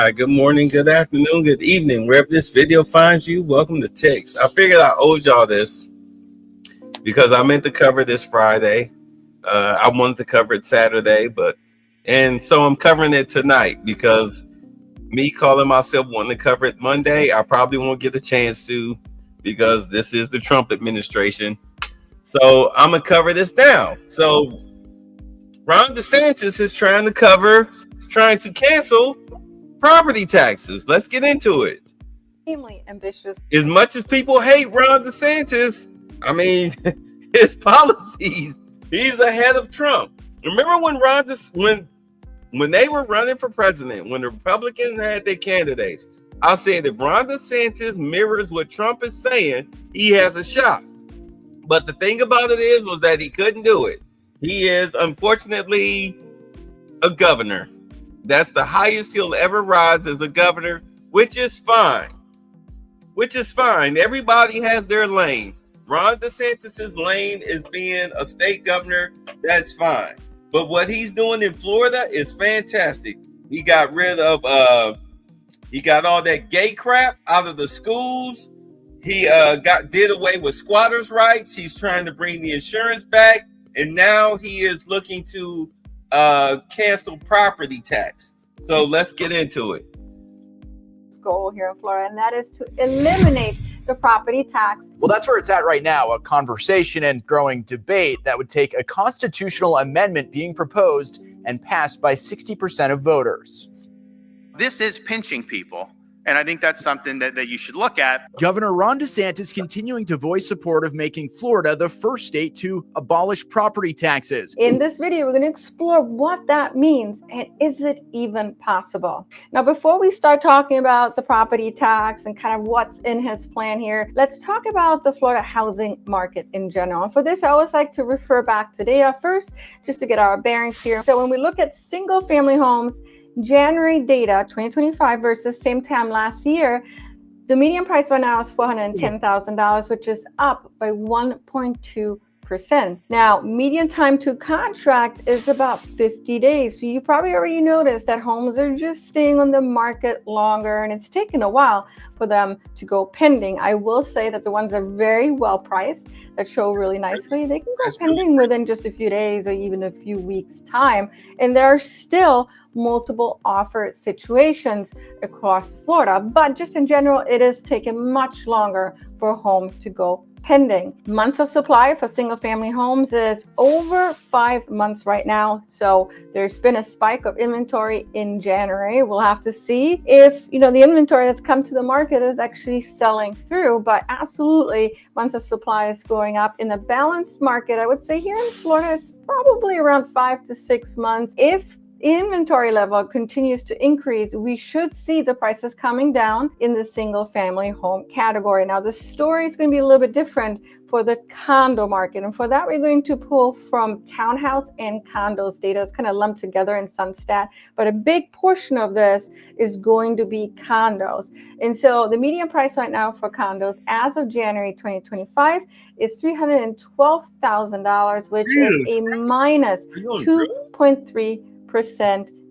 Hi, good morning, good afternoon, good evening. Wherever this video finds you, welcome to Text. I figured I owed y'all this because I meant to cover this Friday. I wanted to cover it Saturday, and so I'm covering it tonight because me calling myself wanting to cover it Monday, I probably won't get a chance to because this is the Trump administration. So I'm gonna cover this now. So Ron DeSantis is trying to cancel property taxes. Let's get into it. Extremely ambitious. As much as people hate Ron DeSantis, I mean, his policies, he's ahead of Trump. Remember when they were running for president, when the Republicans had their candidates, I said if Ron DeSantis mirrors what Trump is saying, he has a shot. But the thing about it was that he couldn't do it. He is unfortunately a governor. That's the highest he'll ever rise as a governor, which is fine. Everybody has their lane. Ron DeSantis' lane is being a state governor. That's fine. But what he's doing in Florida is fantastic. He got rid of he got all that gay crap out of the schools. He did away with squatters' rights. He's trying to bring the insurance back, and now he is looking to cancel property tax. So let's get into it. Goal here in Florida, and that is to eliminate the property tax. Well, that's where it's at right now, a conversation and growing debate that would take a constitutional amendment being proposed and passed by 60% of voters. This is pinching people. And I think that's something that you should look at. Governor Ron DeSantis continuing to voice support of making Florida the first state to abolish property taxes. In this video, we're going to explore what that means and is it even possible. Now, before we start talking about the property tax and kind of what's in his plan here, let's talk about the Florida housing market in general. And for this, I always like to refer back to data first, just to get our bearings here. So when we look at single family homes, January data 2025 versus same time last year, the median price right now is $410,000, which is up by 1.2%. Now, median time to contract is about 50 days. So you probably already noticed that homes are just staying on the market longer, and it's taken a while for them to go pending. I will say that the ones that are very well priced, that show really nicely, they can go pending within just a few days or even a few weeks time. And there are still multiple offer situations across Florida, but just in general, it is taking much longer for a home to go pending. Months of supply for single family homes is over 5 months right now. So there's been a spike of inventory in January. We'll have to see if, the inventory that's come to the market is actually selling through, but absolutely months of supply is going up. In a balanced market, I would say here in Florida, it's probably around 5 to 6 months. If inventory level continues to increase, we should see the prices coming down in the single family home category. Now, the story is going to be a little bit different for the condo market. And for that, we're going to pull from townhouse and condos data. It's kind of lumped together in Sunstat, but a big portion of this is going to be condos. And so the median price right now for condos as of January 2025 is $312,000, which is a minus 2.3%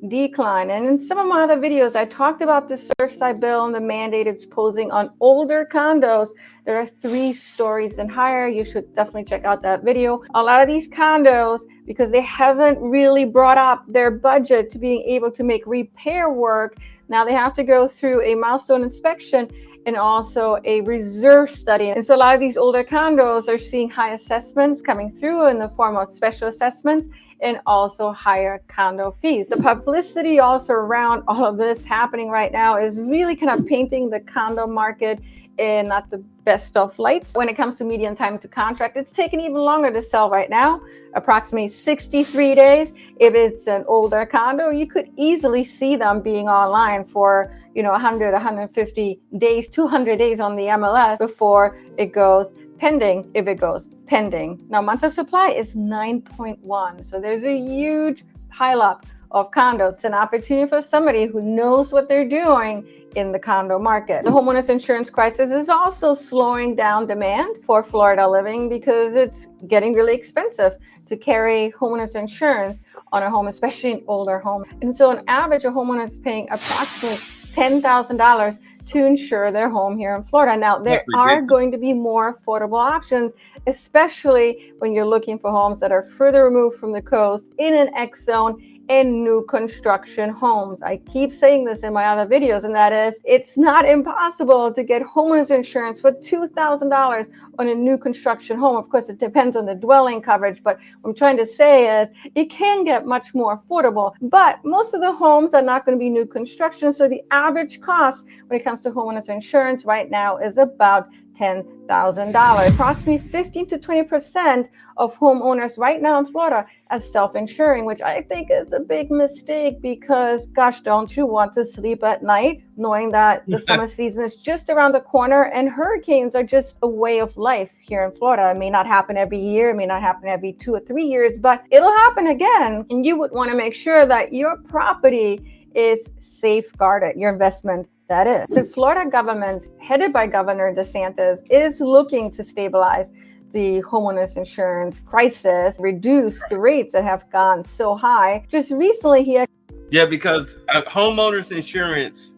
decline. And in some of my other videos, I talked about the Surfside bill and the mandate it's posing on older condos that are 3 stories and higher. You should definitely check out that video. A lot of these condos, because they haven't really brought up their budget to being able to make repair work, now they have to go through a milestone inspection and also a reserve study. And so a lot of these older condos are seeing high assessments coming through in the form of special assessments and also higher condo fees. The publicity also around all of this happening right now is really kind of painting the condo market in not the best of lights. When it comes to median time to contract, it's taking even longer to sell right now, approximately 63 days. If it's an older condo, you could easily see them being online for 100, 150 days, 200 days on the MLS before it goes pending, if it goes pending. Now, months of supply is 9.1. So there's a huge pileup of condos. It's an opportunity for somebody who knows what they're doing in the condo market. The homeowners insurance crisis is also slowing down demand for Florida living because it's getting really expensive to carry homeowners insurance on a home, especially an older home. And so on average, a homeowner is paying approximately $10,000 to insure their home here in Florida. Now, there are going to be more affordable options, especially when you're looking for homes that are further removed from the coast in an X zone and new construction homes. I keep saying this in my other videos, and that is, it's not impossible to get homeowners insurance for $2,000 on a new construction home. Of course, it depends on the dwelling coverage, but what I'm trying to say is it can get much more affordable. But most of the homes are not going to be new construction, so the average cost when it comes to homeowners insurance right now is about $10,000. Approximately 15 to 20% of homeowners right now in Florida are self-insuring, which I think is a big mistake because, gosh, don't you want to sleep at night knowing that the summer season is just around the corner and hurricanes are just a way of life here in Florida. It may not happen every year, it may not happen every 2 or 3 years, but it'll happen again. And you would want to make sure that your property is safeguarded, your investment that is. The Florida government, headed by Governor Desantis, is looking to stabilize the homeowners insurance crisis, reduce the rates that have gone so high. Just recently, because homeowners insurance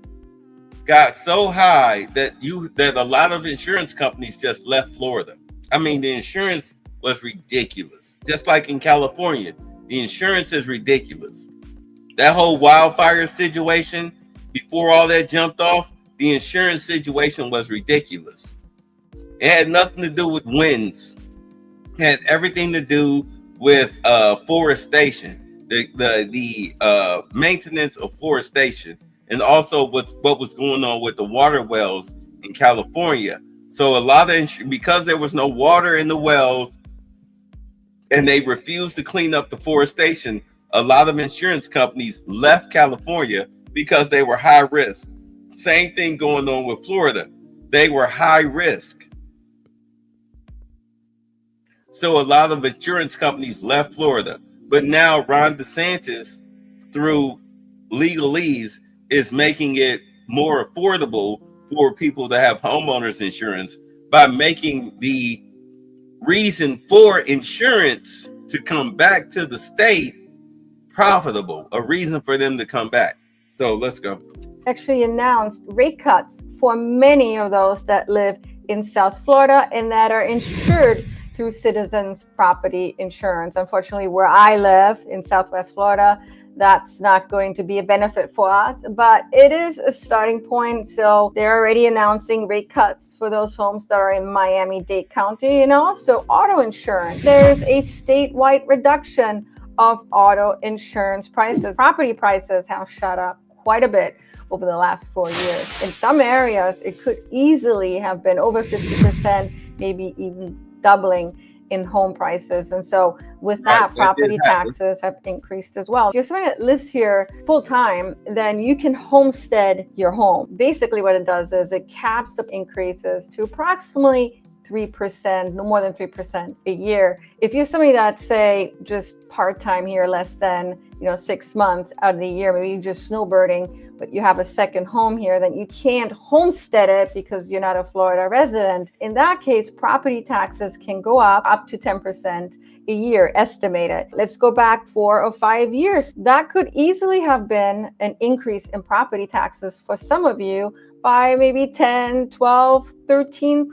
got so high that a lot of insurance companies just left Florida. I mean, the insurance was ridiculous. Just like in California, the insurance is ridiculous. That whole wildfire situation, before all that jumped off, the insurance situation was ridiculous. It had nothing to do with winds. It had everything to do with forestation, the maintenance of forestation, and also what was going on with the water wells in California. So a lot of because there was no water in the wells and they refused to clean up the forestation, a lot of insurance companies left California because they were high risk. Same thing going on with Florida. They were high risk. So a lot of insurance companies left Florida. But now Ron DeSantis, through legalese, is making it more affordable for people to have homeowners insurance by making the reason for insurance to come back to the state profitable, a reason for them to come back. So let's go. Actually announced rate cuts for many of those that live in South Florida and that are insured through Citizens Property Insurance. Unfortunately, where I live in Southwest Florida, that's not going to be a benefit for us, but it is a starting point. So they're already announcing rate cuts for those homes that are in Miami-Dade County, and also auto insurance. There's a statewide reduction of auto insurance prices. Property prices have shot up quite a bit over the last 4 years. In some areas, it could easily have been over 50%, maybe even doubling in home prices. And so with that, property taxes have increased as well. If you're someone that lives here full time, then you can homestead your home. Basically what it does is it caps up increases to approximately 3%, no more than 3% a year. If you're somebody that's, say, just part-time here, less than 6 months out of the year, maybe you're just snowbirding, but you have a second home here, then you can't homestead it because you're not a Florida resident. In that case, property taxes can go up to 10% a year, estimated. Let's go back 4 or 5 years. That could easily have been an increase in property taxes for some of you by maybe 10, 12, 13%.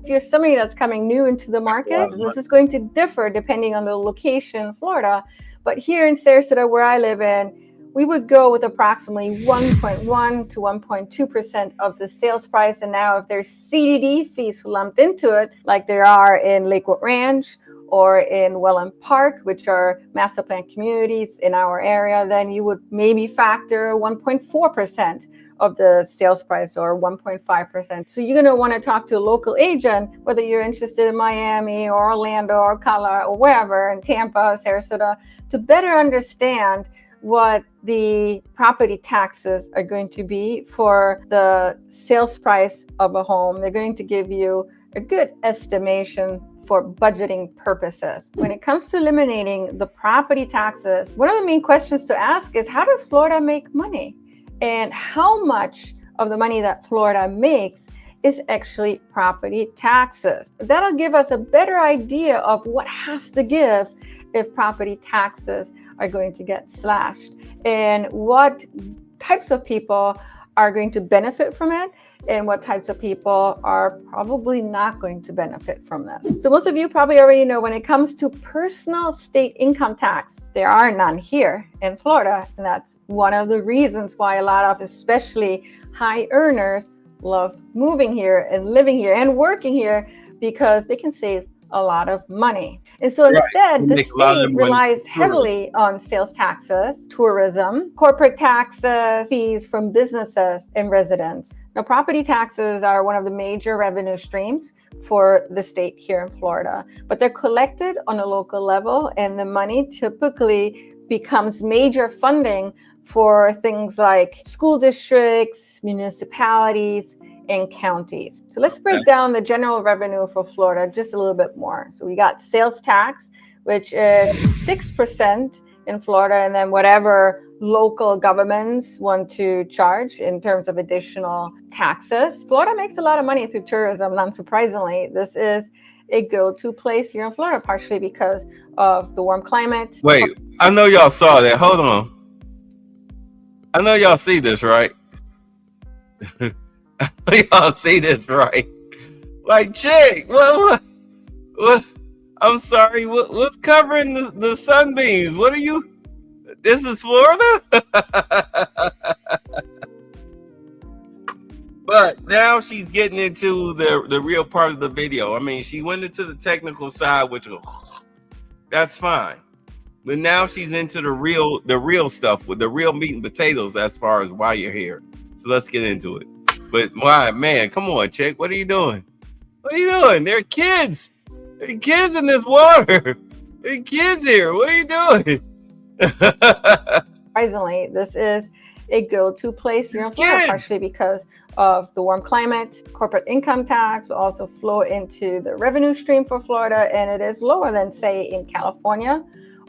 If you're somebody that's coming new into the market, this is going to differ depending on the location in Florida. But here in Sarasota, where I live in, we would go with approximately 1.1 to 1.2% of the sales price. And now if there's CDD fees lumped into it, like there are in Lakewood Ranch or in Welland Park, which are master plan communities in our area, then you would maybe factor 1.4% of the sales price or 1.5%. So you're going to want to talk to a local agent, whether you're interested in Miami or Orlando or Colorado or wherever, in Tampa, Sarasota, to better understand what the property taxes are going to be for the sales price of a home. They're going to give you a good estimation for budgeting purposes. When it comes to eliminating the property taxes, one of the main questions to ask is, how does Florida make money? And how much of the money that Florida makes is actually property taxes? That'll give us a better idea of what has to give if property taxes are going to get slashed, and what types of people are going to benefit from it and what types of people are probably not going to benefit from this. So most of you probably already know when it comes to personal state income tax, there are none here in Florida. And that's one of the reasons why a lot of especially high earners love moving here and living here and working here, because they can save a lot of money. And so instead, the state relies heavily on sales taxes, tourism, corporate taxes, fees from businesses and residents. Now, property taxes are one of the major revenue streams for the state here in Florida, but they're collected on a local level, and the money typically becomes major funding for things like school districts, municipalities, and counties. So let's break down the general revenue for Florida just a little bit more. So we got sales tax, which is 6% in Florida, and then whatever local governments want to charge in terms of additional taxes. Florida makes a lot of money through tourism. Unsurprisingly, this is a go-to place here in Florida, partially because of the warm climate. Wait, I know y'all saw that. Hold on. I know y'all see this, right? Y'all see this, right? Like, chick, what? I'm sorry, what's covering the sunbeams? What are you? This is Florida? But now she's getting into the real part of the video. I mean, she went into the technical side, which that's fine. But now she's into the real stuff, with the real meat and potatoes as far as why you're here. So let's get into it. But why, man, come on, chick. What are you doing? What are you doing? There are kids. There are kids in this water. There are kids here. What are you doing? Surprisingly, this is a go-to place here in Florida, partially because of the warm climate. Corporate income tax will also flow into the revenue stream for Florida, and it is lower than, say, in California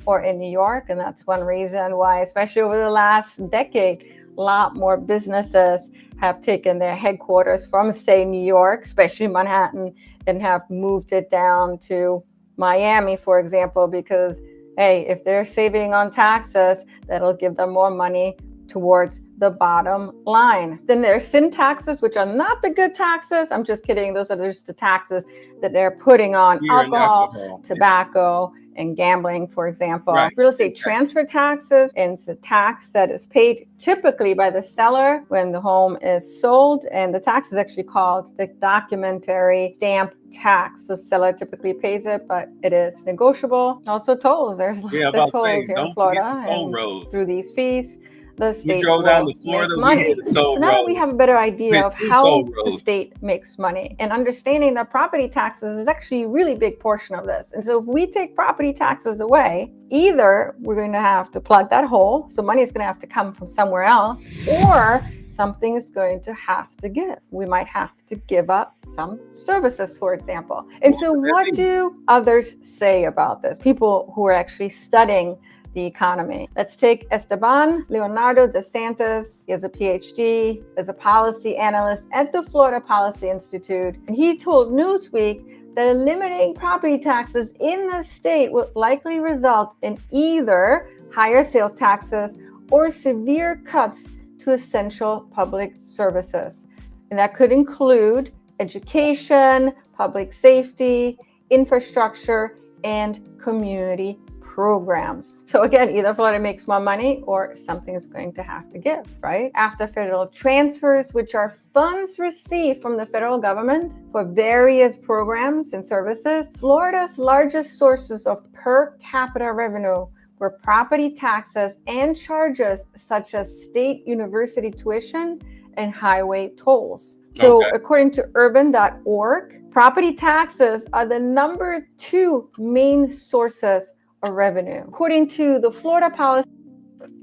or in New York. And that's one reason why, especially over the last decade, a lot more businesses have taken their headquarters from, say, New York, especially Manhattan, and have moved it down to Miami, for example, because, hey, if they're saving on taxes, that'll give them more money towards the bottom line. Then there's sin taxes, which are not the good taxes. I'm just kidding. Those are just the taxes that they're putting on alcohol, tobacco, and gambling, for example. Real estate transfer taxes, and it's a tax that is paid typically by the seller when the home is sold. And the tax is actually called the documentary stamp tax. So the seller typically pays it, but it is negotiable. Also tolls. There's lots of tolls here in Florida, and through these fees, the state will make money. So now that we have a better idea of how the state makes money, and understanding that property taxes is actually a really big portion of this. And so if we take property taxes away, either we're going to have to plug that hole, so money is going to have to come from somewhere else, or something is going to have to give. We might have to give up some services, for example. And so what do others say about this? People who are actually studying the economy. Let's take Esteban Leonardo Desantis. He has a PhD as a policy analyst at the Florida Policy Institute. And he told Newsweek that eliminating property taxes in the state would likely result in either higher sales taxes or severe cuts to essential public services. And that could include education, public safety, infrastructure, and community programs. So again, either Florida makes more money or something is going to have to give, right? After federal transfers, which are funds received from the federal government for various programs and services, Florida's largest sources of per capita revenue were property taxes and charges such as state university tuition and highway tolls. So according to urban.org, property taxes are the number 2 main sources of revenue, according to the Florida Policy.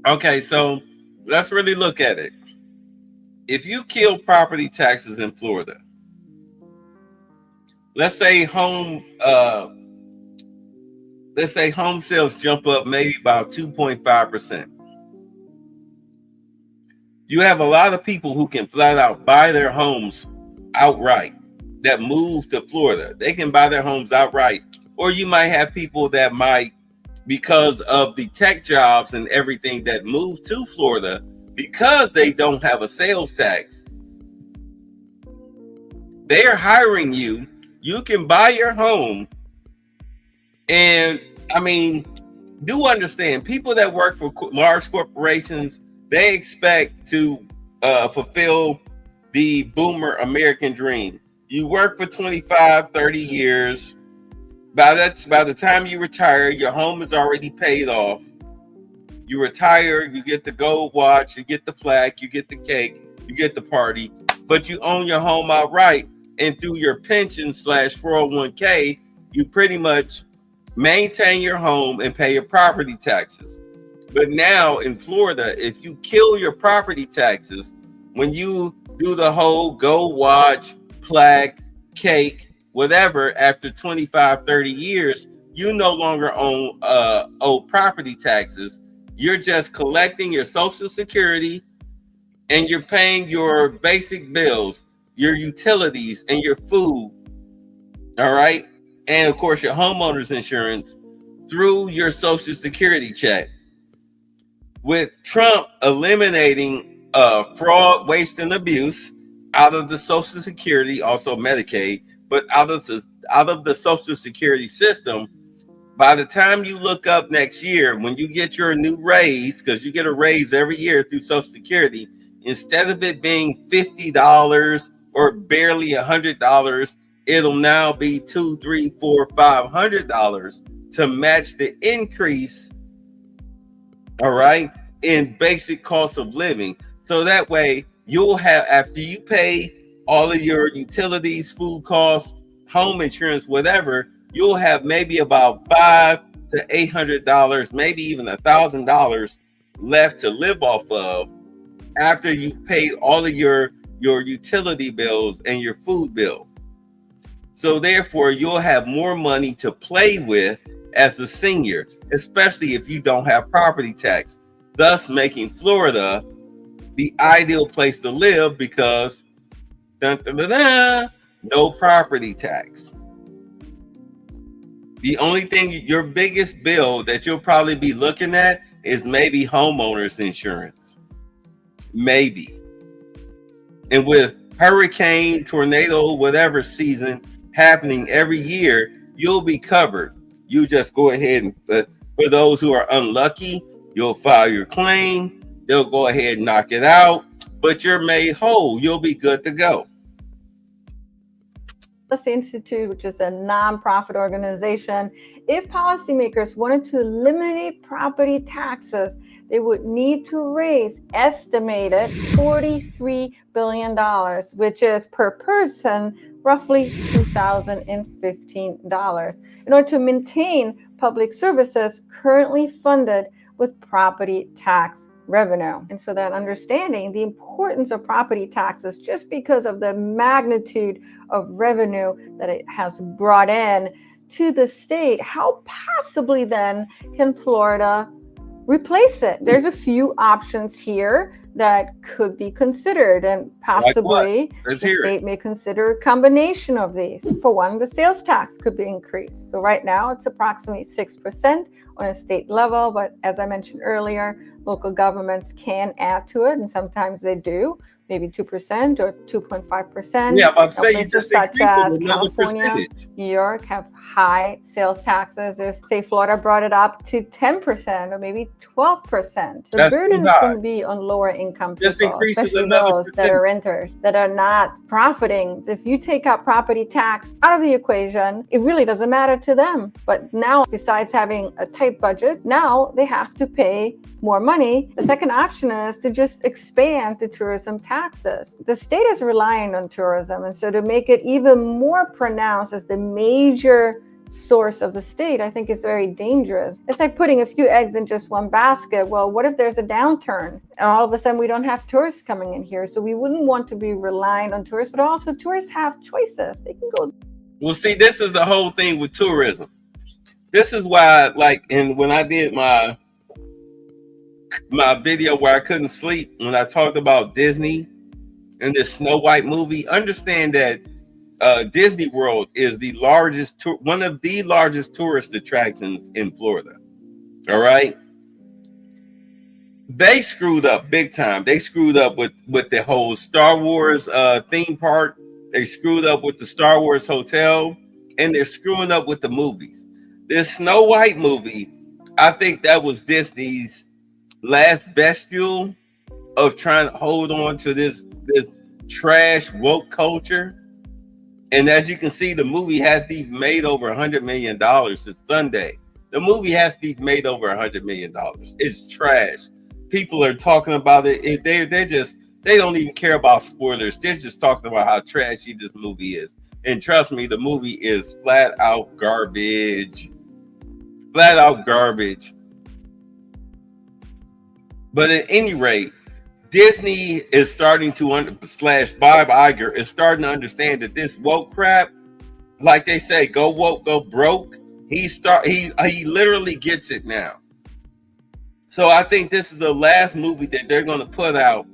Okay, so let's really look at it. If you kill property taxes in Florida, let's say home sales jump up maybe about 2.5%. You have a lot of people who can flat out buy their homes outright that move to Florida. They can buy their homes outright. Or you might have people that might, because of the tech jobs and everything that move to Florida, because they don't have a sales tax. They're hiring you. You can buy your home. And I mean, do understand, people that work for large corporations, they expect to fulfill the boomer American dream. You work for 25, 30 years. By the time you retire, your home is already paid off. You retire, you get the gold watch, you get the plaque, you get the cake, you get the party, but you own your home outright. And through your pension / 401k, you pretty much maintain your home and pay your property taxes. But now in Florida, if you kill your property taxes, when you do the whole gold watch, plaque, cake, whatever, after 25, 30 years, you no longer owe property taxes. You're just collecting your Social Security and you're paying your basic bills, your utilities, and your food. All right. And of course, your homeowner's insurance through your Social Security check. With Trump eliminating fraud, waste, and abuse out of the Social Security, also Medicaid, but out of the Social Security system, by the time you look up next year, when you get your new raise, because you get a raise every year through Social Security, instead of it being $50 or barely $100, it'll now be $200, $300, $400, $500 to match the increase, all right, in basic cost of living. So that way you'll have, after you pay all of your utilities, food costs, home insurance, whatever, you'll have maybe about $500 to $800, maybe even $1,000 left to live off of after you paid all of your utility bills and your food bill. So therefore, you'll have more money to play with as a senior, especially if you don't have property tax, thus making Florida the ideal place to live because no property tax. The only thing, your biggest bill that you'll probably be looking at is maybe homeowners insurance. Maybe. And with hurricane, tornado, whatever season happening every year, you'll be covered. You just go ahead and, but for those who are unlucky, you'll file your claim. They'll go ahead and knock it out, but you're made whole. You'll be good to go. Policy Institute, which is a nonprofit organization, if policymakers wanted to eliminate property taxes, they would need to raise estimated $43 billion, which is per person roughly $2,015, in order to maintain public services currently funded with property tax revenue. And so that understanding the importance of property taxes, just because of the magnitude of revenue that it has brought in to the state, how possibly then can Florida replace it? There's a few options here that could be considered, and possibly the state may consider a combination of these. For one, the sales tax could be increased. So right now it's approximately 6% on a state level, but as I mentioned earlier, local governments can add to it, and sometimes they do, maybe 2% or 2.5%. Yeah, about to say you just such as California, percentage. New York have high sales taxes. If, say, Florida brought it up to 10% or maybe 12%, the burden is going to be on lower income people, especially those that are renters, that are not profiting. If you take out property tax out of the equation, it really doesn't matter to them. But now, besides having a tight budget, now they have to pay more money. The second option is to just expand the tourism taxes. The state is relying on tourism, and so to make it even more pronounced as the major source of the state, I think is very dangerous. It's like putting a few eggs in just one basket. Well, what if there's a downturn and all of a sudden we don't have tourists coming in here? So we wouldn't want to be relying on tourists, but also tourists have choices. They can go. Well, see, this is the whole thing with tourism. This is why, like, and when I did my video where I couldn't sleep, when I talked about Disney and this Snow White movie, understand that Disney World is the largest, one of the largest tourist attractions in Florida. All right. they screwed up big time. They screwed up with the whole Star Wars theme park. They screwed up with the Star Wars hotel, and they're screwing up with the movies. This Snow White movie, I think that was Disney's last vestule of trying to hold on to this trash woke culture. And as you can see, the movie has been made over $100 million since Sunday. The movie has been made over $100 million. It's trash. People are talking about it. They don't even care about spoilers. They're just talking about how trashy this movie is. And trust me, the movie is flat out garbage. Flat out garbage. But at any rate, Disney is starting to Bob Iger is starting to understand that this woke crap, like they say, go woke, go broke. He literally gets it now. So I think this is the last movie that they're going to put out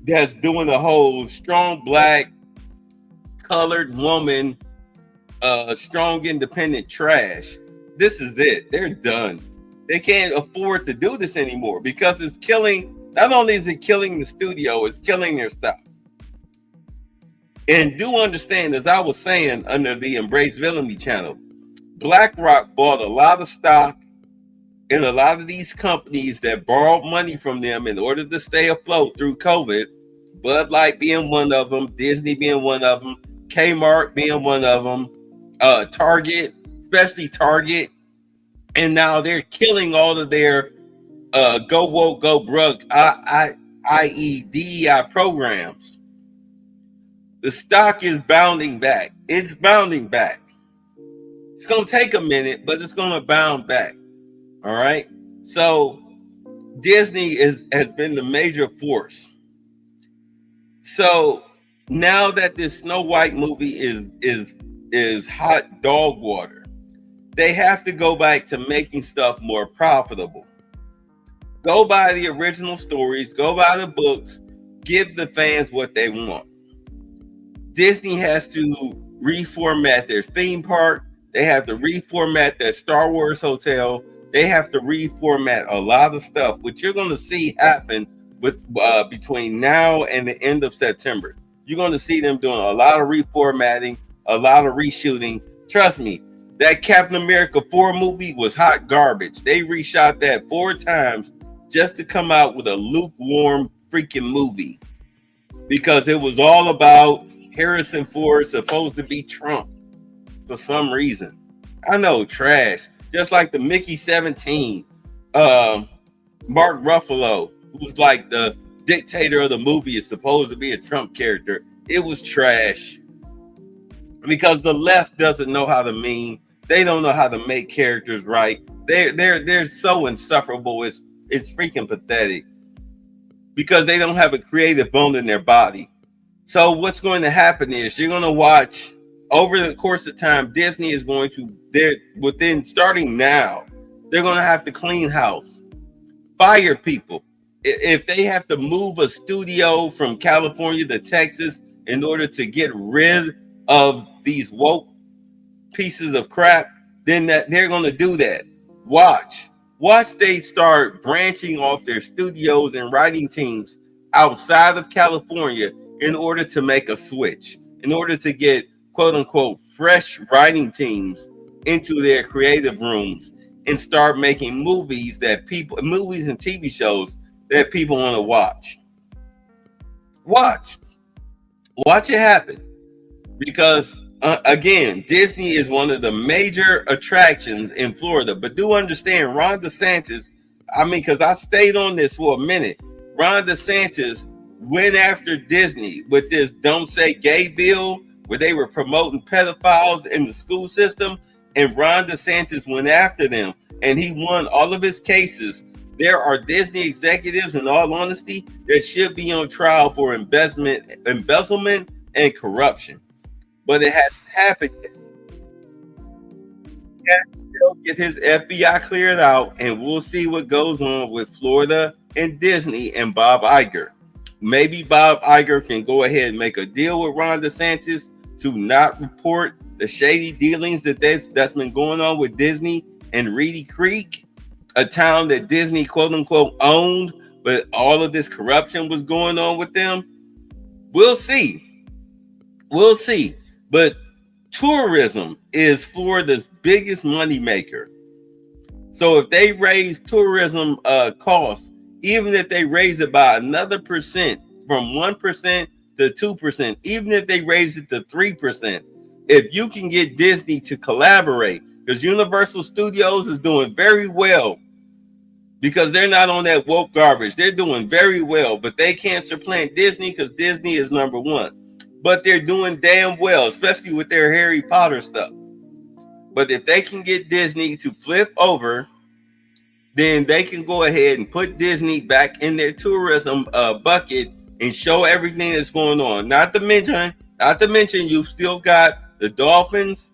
that's doing the whole strong black colored woman, strong independent trash. This is it. They're done. They can't afford to do this anymore because it's killing. Not only is it killing the studio, it's killing their stuff. And do understand, as I was saying under the Embrace Villainy channel, BlackRock bought a lot of stock in a lot of these companies that borrowed money from them in order to stay afloat through COVID. Bud Light being one of them, Disney being one of them, Kmart being one of them, Target, especially Target. And now they're killing all of their go woke, go broke, i.e. DEI programs. The stock is bounding back. It's bounding back. It's going to take a minute, but it's going to bound back. All right. So Disney has been the major force. So now that this Snow White movie is hot dog water, they have to go back to making stuff more profitable. Go by the original stories, go by the books, give the fans what they want. Disney has to reformat their theme park. They have to reformat their Star Wars hotel. They have to reformat a lot of stuff, which you're going to see happen with between now and the end of September. You're going to see them doing a lot of reformatting, a lot of reshooting. Trust me, that Captain America 4 movie was hot garbage. They reshot that 4 times just to come out with a lukewarm freaking movie because it was all about Harrison Ford supposed to be Trump for some reason. I know, trash. Just like the Mickey 17, Mark Ruffalo, who's like the dictator of the movie, is supposed to be a Trump character. It was trash because the left doesn't know how to meme. They don't know how to make characters right. They're so insufferable. It's freaking pathetic because they don't have a creative bone in their body. So what's going to happen is you're going to watch over the course of time, Disney is going to, starting now, they're going to have to clean house, fire people. If they have to move a studio from California to Texas in order to get rid of these woke pieces of crap, then they're going to do that. Watch they start branching off their studios and writing teams outside of California in order to make a switch, in order to get quote unquote fresh writing teams into their creative rooms and start making movies and TV shows that people want to watch. Watch it happen because again, Disney is one of the major attractions in Florida. But do understand, Ron DeSantis, because I stayed on this for a minute. Ron DeSantis went after Disney with this Don't Say Gay bill where they were promoting pedophiles in the school system. And Ron DeSantis went after them and he won all of his cases. There are Disney executives, in all honesty, that should be on trial for embezzlement and corruption. But it hasn't happened yet. He has to still get his FBI cleared out, and we'll see what goes on with Florida and Disney and Bob Iger. Maybe Bob Iger can go ahead and make a deal with Ron DeSantis to not report the shady dealings that's been going on with Disney and Reedy Creek. a town that Disney quote unquote owned, but all of this corruption was going on with them. We'll see. We'll see. But tourism is Florida's biggest money maker. So if they raise tourism costs, even if they raise it by another percent, from 1% to 2%, even if they raise it to 3%, if you can get Disney to collaborate, because Universal Studios is doing very well, because they're not on that woke garbage. They're doing very well, but they can't supplant Disney because Disney is number one. But they're doing damn well, especially with their Harry Potter stuff. But if they can get Disney to flip over, then they can go ahead and put Disney back in their tourism bucket and show everything that's going on. Not to mention, you've still got the Dolphins,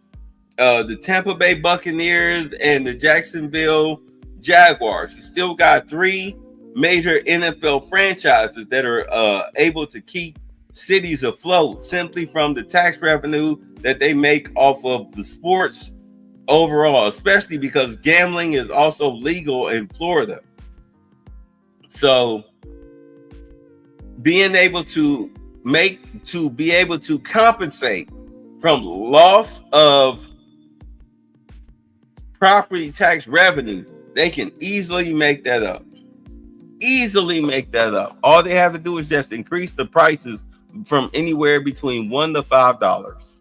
the Tampa Bay Buccaneers, and the Jacksonville Jaguars. You still got three major NFL franchises that are able to keep cities afloat simply from the tax revenue that they make off of the sports overall, especially because gambling is also legal in Florida. So being able to be able to compensate from loss of property tax revenue, they can easily make that up. All they have to do is just increase the prices from anywhere between $1 to $5.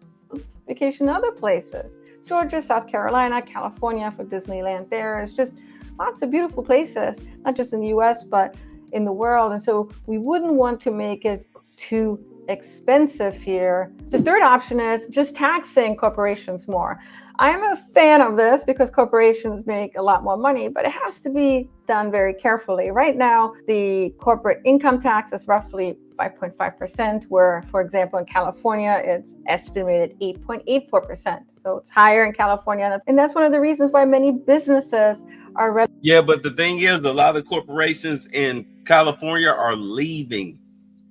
Vacation other places. Georgia, South Carolina, California for Disneyland. There's just lots of beautiful places, not just in the US, but in the world. And so we wouldn't want to make it too expensive here. The third option is just taxing corporations more. I'm a fan of this because corporations make a lot more money, but it has to be done very carefully. Right now, the corporate income tax is roughly 5.5%, where, for example, in California, it's estimated 8.84%. So it's higher in California. And that's one of the reasons why many businesses are... Yeah, but the thing is, a lot of corporations in California are leaving.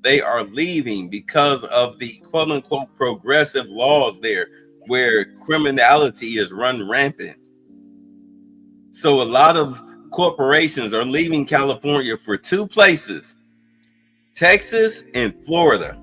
They are leaving because of the quote unquote progressive laws there, where criminality is run rampant. So a lot of corporations are leaving California for two places, Texas and Florida.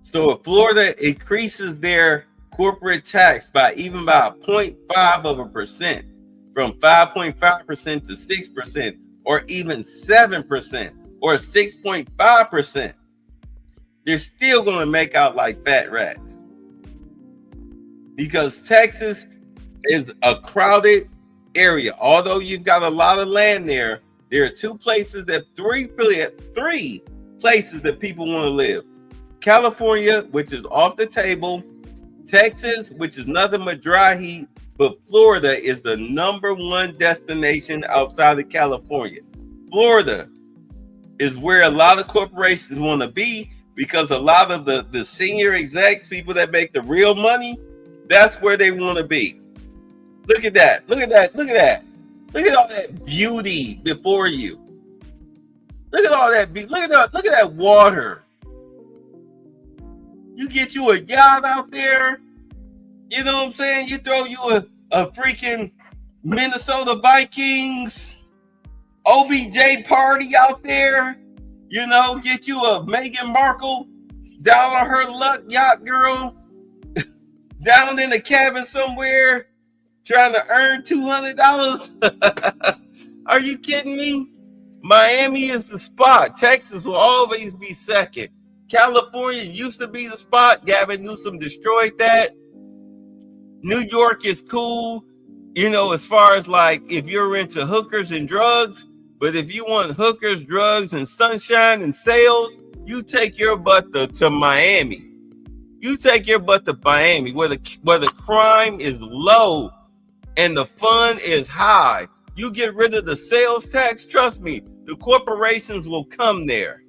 So if Florida increases their corporate tax by 0.5%, from 5.5% to 6%, or even 7%, or 6.5%, they're still going to make out like fat rats, because Texas is a crowded area. Although you've got a lot of land there, there are three places that people want to live. California, which is off the table, Texas, which is nothing but dry heat, but Florida is the number one destination outside of California. Florida is where a lot of corporations want to be, because a lot of the senior execs, people that make the real money, that's where they want to be. Look at that. Look at all that beauty before you. Look at all that beauty. Look at that water. You get you a yacht out there. You know what I'm saying? You throw you a freaking Minnesota Vikings OBJ party out there. You know, get you a Meghan Markle down on her luck yacht, girl, down in the cabin somewhere, trying to earn $200. Are you kidding me? Miami is the spot. Texas will always be second. California used to be the spot. Gavin Newsom destroyed that. New York is cool, you know, as far as like if you're into hookers and drugs. But if you want hookers, drugs, and sunshine and sales, you take your butt to Miami. You take your butt to Miami, where the crime is low and the fun is high. You get rid of the sales tax, trust me, the corporations will come there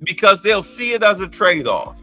because they'll see it as a trade-off.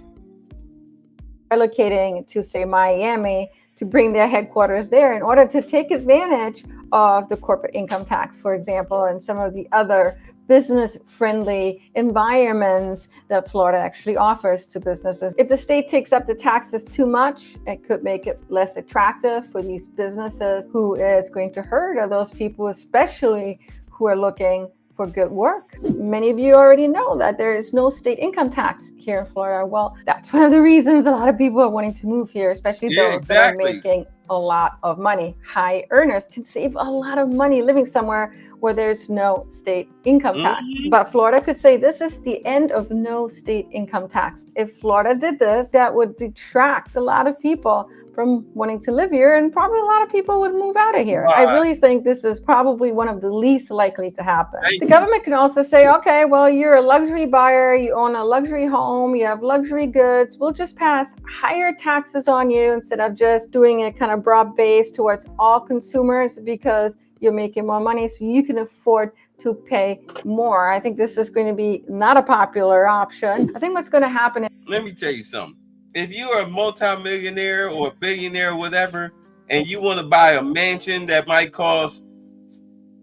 Relocating to, say, Miami to bring their headquarters there in order to take advantage of the corporate income tax, for example, and some of the other business-friendly environments that Florida actually offers to businesses. If the state takes up the taxes too much, it could make it less attractive for these businesses. Who is going to hurt are those people, especially who are looking for good work. Many of you already know that there is no state income tax here in Florida. Well, that's one of the reasons a lot of people are wanting to move here, especially those that are making a lot of money. High earners can save a lot of money living somewhere where there's no state income tax. But Florida could say this is the end of no state income tax. If Florida did this, that would detract a lot of people from wanting to live here, and probably a lot of people would move out of here. I really think this is probably one of the least likely to happen. The government can also say, okay, well, you're a luxury buyer, you own a luxury home, you have luxury goods, we'll just pass higher taxes on you instead of just doing a kind of broad base towards all consumers because you're making more money so you can afford to pay more. I think this is going to be not a popular option. I think what's going to happen is, let me tell you something. If you are a multimillionaire or a billionaire or whatever, and you want to buy a mansion that might cost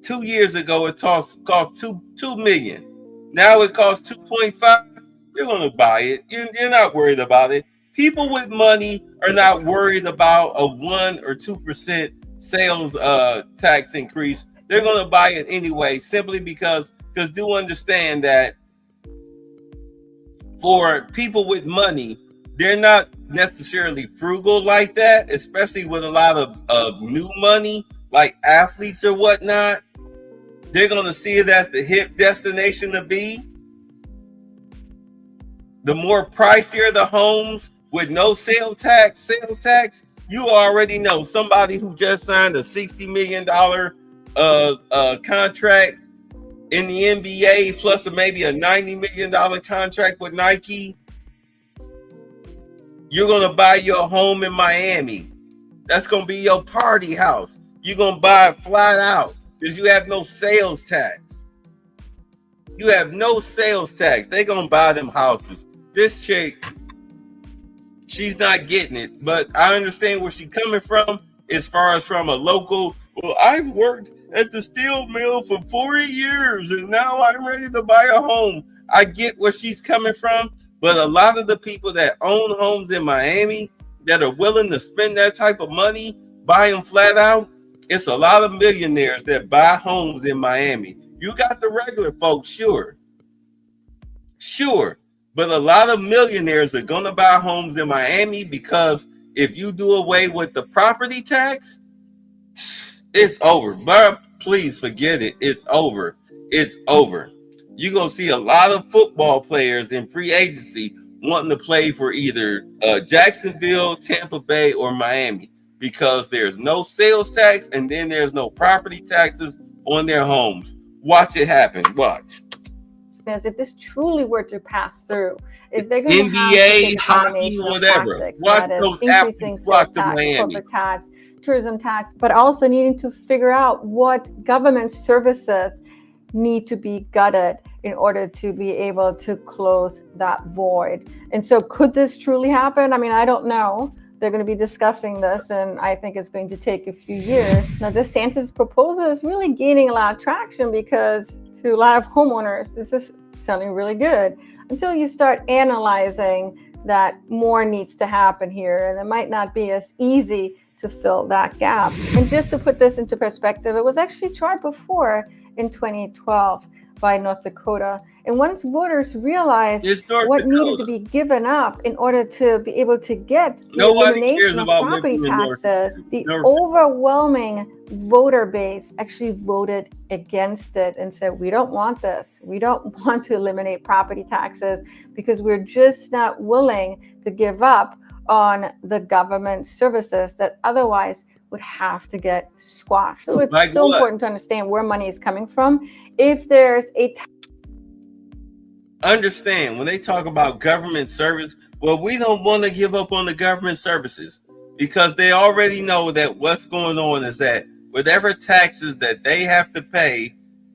2 years ago, it cost $2 million. Now it costs 2.5. You're going to buy it. You're not worried about it. People with money are not worried about a 1 or 2% sales tax increase. They're going to buy it anyway, simply because do understand that for people with money, they're not necessarily frugal like that, especially with a lot of new money, like athletes or whatnot. They're going to see it as the hip destination to be. The more pricier the homes with no sales tax, you already know somebody who just signed a $60 million contract in the NBA, plus maybe a $90 million contract with Nike. You're going to buy your home in Miami. That's going to be your party house. You're going to buy it flat out because you have no sales tax. You have no sales tax. They're going to buy them houses. This chick, she's not getting it, but I understand where she's coming from as far as from a local. Well, I've worked at the steel mill for 40 years and now I'm ready to buy a home. I get where she's coming from. But a lot of the people that own homes in Miami that are willing to spend that type of money, buy them flat out, it's a lot of millionaires that buy homes in Miami. You got the regular folks, sure. But a lot of millionaires are going to buy homes in Miami because if you do away with the property tax, it's over. But please forget it. It's over. It's over. You're going to see a lot of football players in free agency wanting to play for either Jacksonville, Tampa Bay, or Miami because there's no sales tax and then there's no property taxes on their homes. Watch it happen. Watch. As if this truly were to pass through, is they're going to have NBA, hockey, whatever. Watch those athletes flock to Miami. Corporate tax, tourism tax, but also needing to figure out what government services need to be gutted in order to be able to close that void. And so could this truly happen? I mean, I don't know. They're going to be discussing this, and I think it's going to take a few years. Now, Desantis' proposal is really gaining a lot of traction because to a lot of homeowners, this is sounding really good until you start analyzing that more needs to happen here, and it might not be as easy to fill that gap. And just to put this into perspective, it was actually tried before in 2012 by North Dakota. And once voters realized what needed to be given up in order to be able to get the elimination of property taxes, the overwhelming voter base actually voted against it and said, we don't want this. We don't want to eliminate property taxes because we're just not willing to give up on the government services that otherwise would have to get squashed. So it's important to understand where money is coming from. If there's a understand when they talk about government service, well, we don't want to give up on the government services because they already know that what's going on is that whatever taxes that they have to pay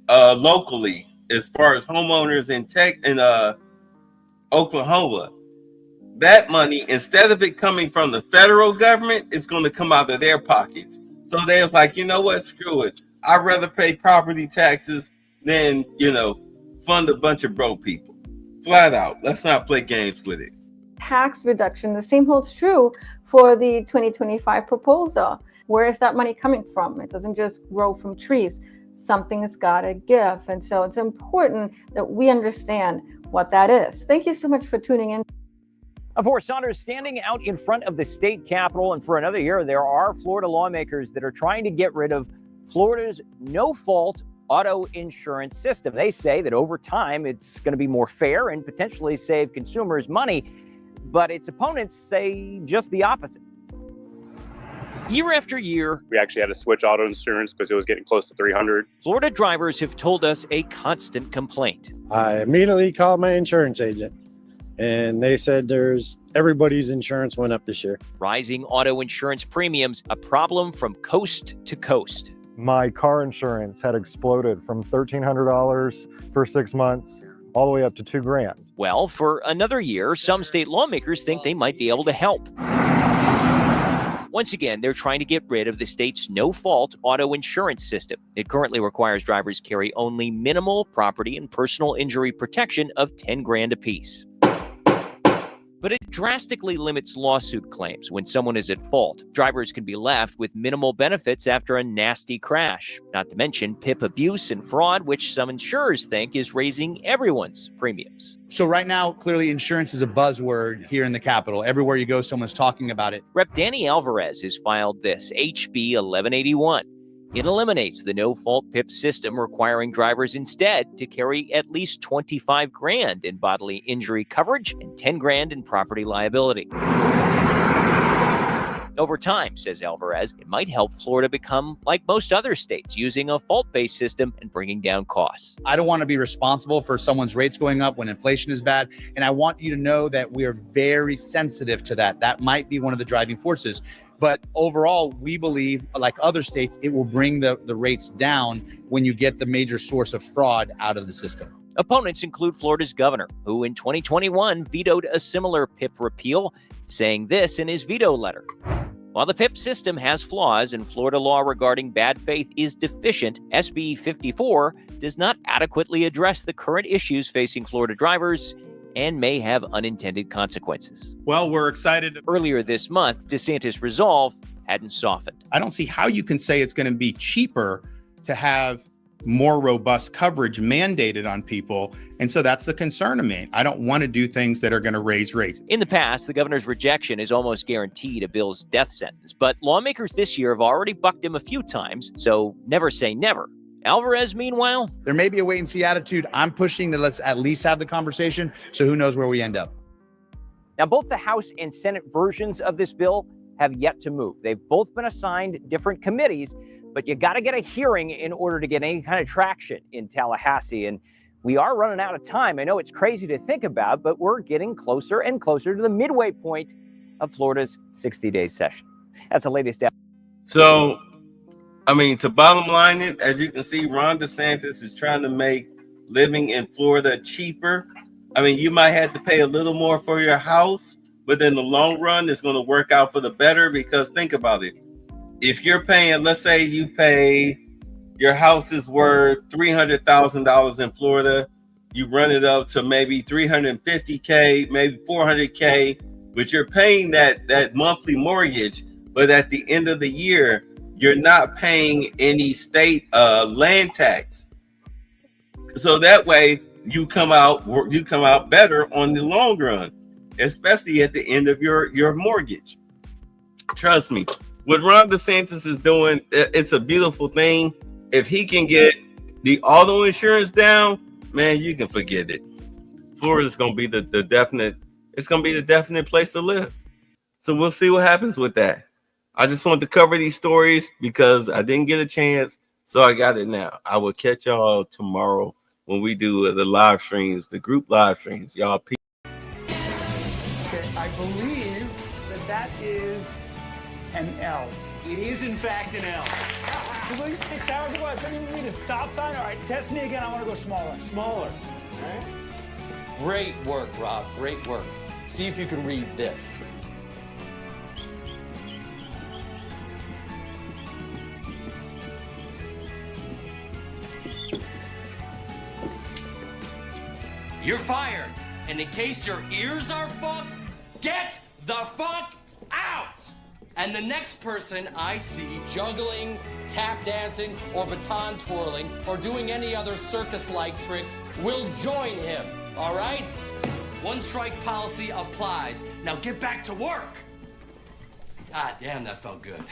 locally, as far as homeowners in Oklahoma, that money, instead of it coming from the federal government, it's going to come out of their pockets. So they're like, you know what, screw it. I'd rather pay property taxes than, fund a bunch of broke people. Flat out. Let's not play games with it. Tax reduction. The same holds true for the 2025 proposal. Where is that money coming from? It doesn't just grow from trees. Something has got to give. And so it's important that we understand what that is. Thank you so much for tuning in. Of course, Saunders standing out in front of the state capitol. And for another year, there are Florida lawmakers that are trying to get rid of Florida's no-fault auto insurance system. They say that over time, it's going to be more fair and potentially save consumers money. But its opponents say just the opposite. Year after year, we actually had to switch auto insurance because it was getting close to $300. Florida drivers have told us a constant complaint. I immediately called my insurance agent, and they said everybody's insurance went up this year. Rising auto insurance premiums, a problem from coast to coast. My car insurance had exploded from $1,300 for 6 months all the way up to $2,000. Well, for another year, some state lawmakers think they might be able to help. Once again, they're trying to get rid of the state's no-fault auto insurance system. It currently requires drivers carry only minimal property and personal injury protection of $10,000 apiece. But it drastically limits lawsuit claims when someone is at fault. Drivers can be left with minimal benefits after a nasty crash, not to mention PIP abuse and fraud, which some insurers think is raising everyone's premiums. So right now, clearly insurance is a buzzword here in the Capitol. Everywhere you go, someone's talking about it. Rep. Danny Alvarez has filed this, HB 1181. It eliminates the no-fault PIP system, requiring drivers instead to carry at least $25,000 in bodily injury coverage and $10,000 in property liability. Over time, says Alvarez, it might help Florida become like most other states, using a fault-based system and bringing down costs. I don't want to be responsible for someone's rates going up when inflation is bad, and I want you to know that we are very sensitive to that. That might be one of the driving forces. But overall, we believe, like other states, it will bring the rates down when you get the major source of fraud out of the system. Opponents include Florida's governor, who in 2021 vetoed a similar PIP repeal, saying this in his veto letter. While the PIP system has flaws and Florida law regarding bad faith is deficient, SB 54 does not adequately address the current issues facing Florida drivers and may have unintended consequences. Well, we're excited. Earlier this month, Desantis' resolve hadn't softened. I don't see how you can say it's going to be cheaper to have more robust coverage mandated on people. And so that's the concern of me. I don't want to do things that are going to raise rates. In the past, the governor's rejection is almost guaranteed a bill's death sentence, but lawmakers this year have already bucked him a few times, so never say never. Alvarez, meanwhile, there may be a wait and see attitude. I'm pushing to let's at least have the conversation. So who knows where we end up. Now, both the House and Senate versions of this bill have yet to move. They've both been assigned different committees, but you got to get a hearing in order to get any kind of traction in Tallahassee. And we are running out of time. I know it's crazy to think about, but we're getting closer and closer to the midway point of Florida's 60-day session. That's the latest. So, I mean, to bottom line it, as you can see, Ron DeSantis is trying to make living in Florida cheaper. I mean, you might have to pay a little more for your house, but in the long run, it's going to work out for the better, because think about it. If you're paying, let's say you pay, your house is worth $300,000 in Florida, you run it up to maybe $350K, maybe $400K, but you're paying that monthly mortgage. But at the end of the year, you're not paying any state land tax. So that way you come out better on the long run, especially at the end of your mortgage. Trust me, what Ron DeSantis is doing, it's a beautiful thing. If he can get the auto insurance down, man, you can forget it. Florida's going to be the definite place to live. So we'll see what happens with that. I just wanted to cover these stories because I didn't get a chance, so I got it now. I will catch y'all tomorrow when we do the live streams, the group live streams. Y'all, peace. Okay, I believe that is an L. It is, in fact, an L. At least 6 hours ago, I couldn't even read a stop sign. All right, test me again. I want to go smaller. Smaller. All right. Great work, Rob. Great work. See if you can read this. you're fired. And in case your ears are fucked, get the fuck out! And the next person I see juggling, tap dancing, or baton twirling, or doing any other circus-like tricks will join him, all right? One strike policy applies. Now get back to work. God damn, that felt good.